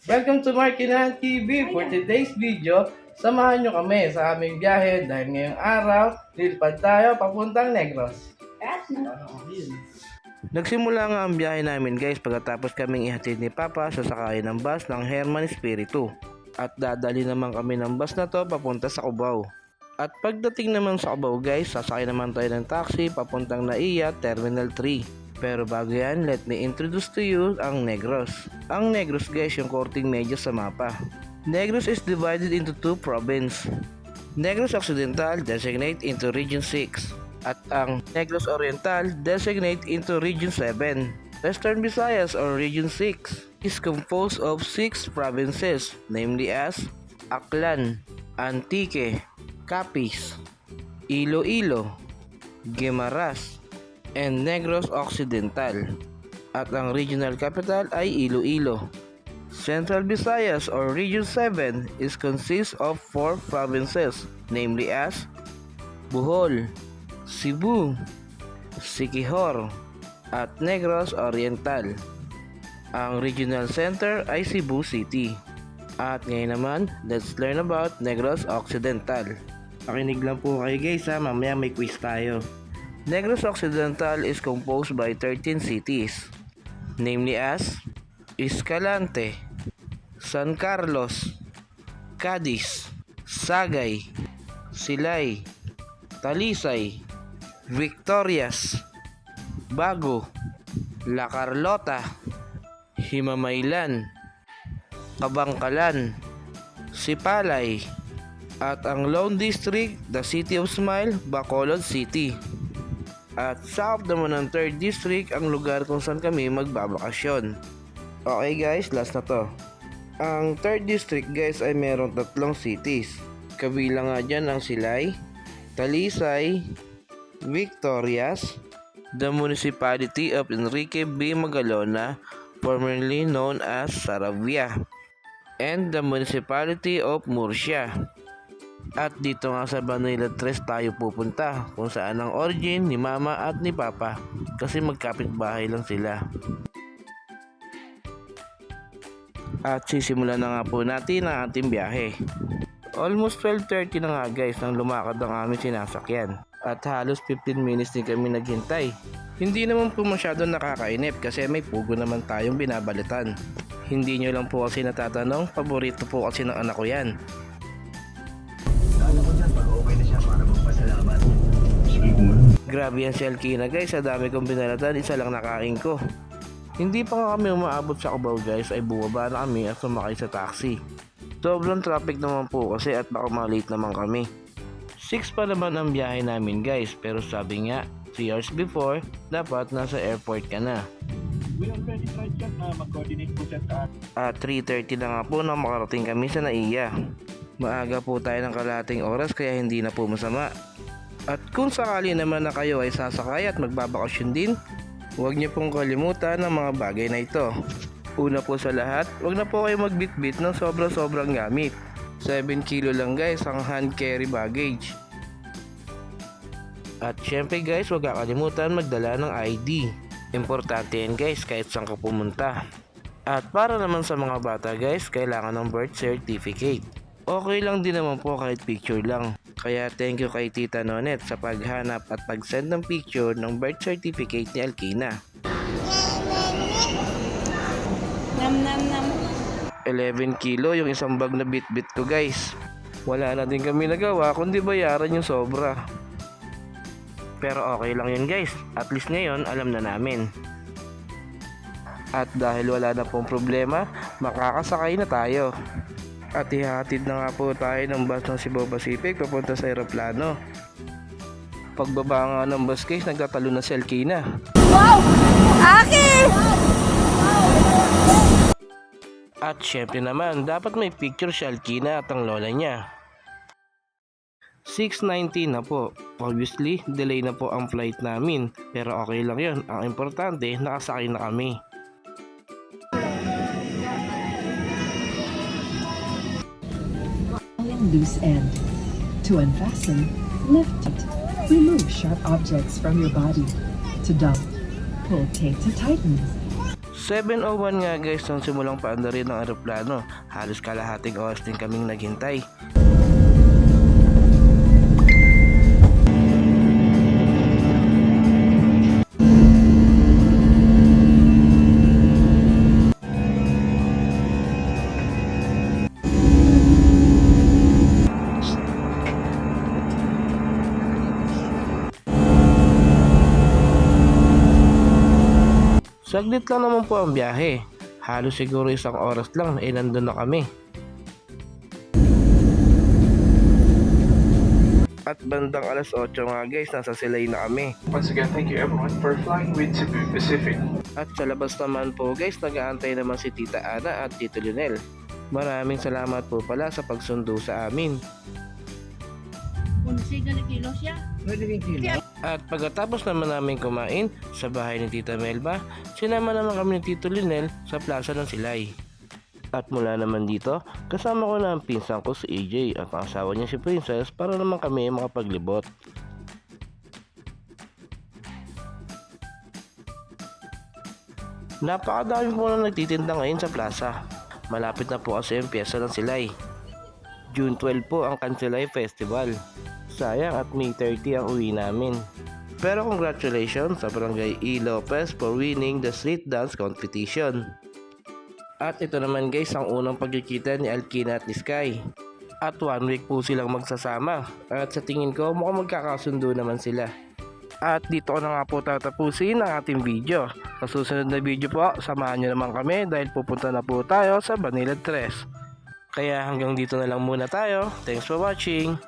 Welcome to Markinan TV. For today's video, samahan nyo kami sa aming biyahe dahil ngayong araw, lilipad tayo papuntang Negros. Nagsimula nga ang biyahe namin guys pagkatapos kaming ihatid ni Papa sa sakayan ng bus ng Herman Espiritu. At dadali naman kami ng bus na to papunta sa Cubao. At pagdating naman sa Cubao guys, sasakay naman tayo ng taxi papuntang Naiya Terminal 3. Pero bago yan, let me introduce to you ang Negros. Ang Negros guys, yung korting medyo sa mapa. Negros is divided into two provinces. Negros Occidental designate into Region 6 at ang Negros Oriental designate into Region 7. Western Visayas or Region 6 is composed of 6 provinces, namely as Aklan, Antique, Capiz, Iloilo, Guimaras, and Negros Occidental. At ang regional capital ay Iloilo. Central Visayas or Region 7 is consists of 4 provinces, namely as Bohol, Cebu, Siquijor, at Negros Oriental. Ang regional center ay Cebu City. At ngayon naman, let's learn about Negros Occidental. Pakinig lang po kayo guys ha, mamaya may quiz tayo. Negros Occidental is composed by 13 cities, namely as Escalante, San Carlos, Cadiz, Sagay, Silay, Talisay, Victorias, Bago, La Carlota, Himamaylan, Kabangkalan, Sipalay, at ang Lone District, the City of Smile, Bacolod City. At south naman ng 3rd District ang lugar kung saan kami magbabakasyon. Okay guys, last na to. Ang 3rd District guys ay merong 3 cities. Kabilang nga dyan ang Silay, Talisay, Victorias, the Municipality of Enrique B. Magalona, formerly known as Saravia, and the Municipality of Murcia. At dito nga sa Manila 3 tayo pupunta kung saan ang origin ni Mama at ni Papa kasi magkapit-bahay lang sila. At sisimulan na nga po natin ang ating biyahe. Almost 12:30 na nga guys nang lumakad ang aming sinasakyan at halos 15 minutes din kami naghintay. Hindi naman po masyado nakakainip kasi may pugo naman tayong binabalitan. Hindi nyo lang po kasi natatanong, paborito po kasi ng anak ko yan. Grabe yan si Alkina guys, sa dami kong binalatan, isa lang nakain ko. Hindi pa nga kami umaabot sa Cubao guys ay bumaba na kami at sumakay sa taxi. Sobrang traffic naman po kasi at baka malate naman kami. 6 pa naman ang biyahe namin guys, pero sabi nga 3 hours before dapat nasa airport ka na. We already tried yan na mag-coordinate po dyan sa At 3:30 na nga po nang makarating kami sa Naiya. Maaga po tayo ng kalahating oras kaya hindi na po masama. At kung sakali naman na kayo ay sasakay at magbabakasyon din, huwag niyo pong kalimutan ang mga bagay na ito. Una po sa lahat, huwag na po kayo magbitbit ng sobrang gamit. 7 kilo lang guys ang hand carry baggage. At syempre guys, huwag kakalimutan magdala ng ID. Importante yan guys kahit saan ka pumunta. At para naman sa mga bata guys, kailangan ng birth certificate. Okay lang din naman po kahit picture lang. Kaya thank you kay Tita Nonet sa paghanap at pag-send ng picture ng birth certificate ni Alkina. Nam nam nam. 11 kilo yung isang bag na bitbit ko guys. Wala na din kami nagawa kundi bayaran yung sobra. Pero okay lang yun guys, at least ngayon alam na namin. At dahil wala na pong problema, makakasakay na tayo. At ihahatid na nga po tayo ng bus ng Cebu Pacific papunta sa aeroplano. Pagbaba nga ng bus guys, nagtatalo na si Alkina. Wow! Aki! At syempre naman, dapat may picture si Alkina at ang lola niya. 6:19 na po. Obviously, delay na po ang flight namin. Pero okay lang yun. Ang importante, nakasakay na kami. Loose end. To unfasten, lift it. Remove sharp objects from your body. To dump, pull tape to tighten. 7:01 nga guys nang simulang paandarin ng aeroplano. Halos kalahating oras din kaming naghintay. Saglit lang naman po ang biyahe. Halos siguro isang oras lang na nandun na kami. At bandang alas 8 nga guys, nasa Silay na kami. Once again, thank you everyone for flying with Cebu Pacific. At sa labas naman po guys, nag-aantay naman si Tita Ana at Tito Lionel. Maraming salamat po pala sa pagsundo sa amin. Kung siga na kilo siya. At pagkatapos naman namin kumain sa bahay ni Tita Melba, sinama naman kami ni Tito Lionel sa plaza ng Silay. At mula naman dito, kasama ko na ang pinsan ko si AJ at ang asawa niya si Princess para naman kami makapaglibot. Napakadami po na nagtitinda ngayon sa plaza. Malapit na po kasi ang piyesta ng Silay. June 12 po ang Cansilay Festival. Sayang at May 30 ang uwi namin. Pero congratulations sa Barangay E. Lopez for winning the street dance competition. At ito naman guys ang unang pagkikita ni Alkina at ni Sky. At 1 week po silang magsasama. At sa tingin ko mukhang magkakasundo naman sila. At dito ko na nga po tatapusin ang ating video. Sa susunod na video po, samahan nyo naman kami dahil pupunta na po tayo sa Banilad 3. Kaya hanggang dito na lang muna tayo. Thanks for watching.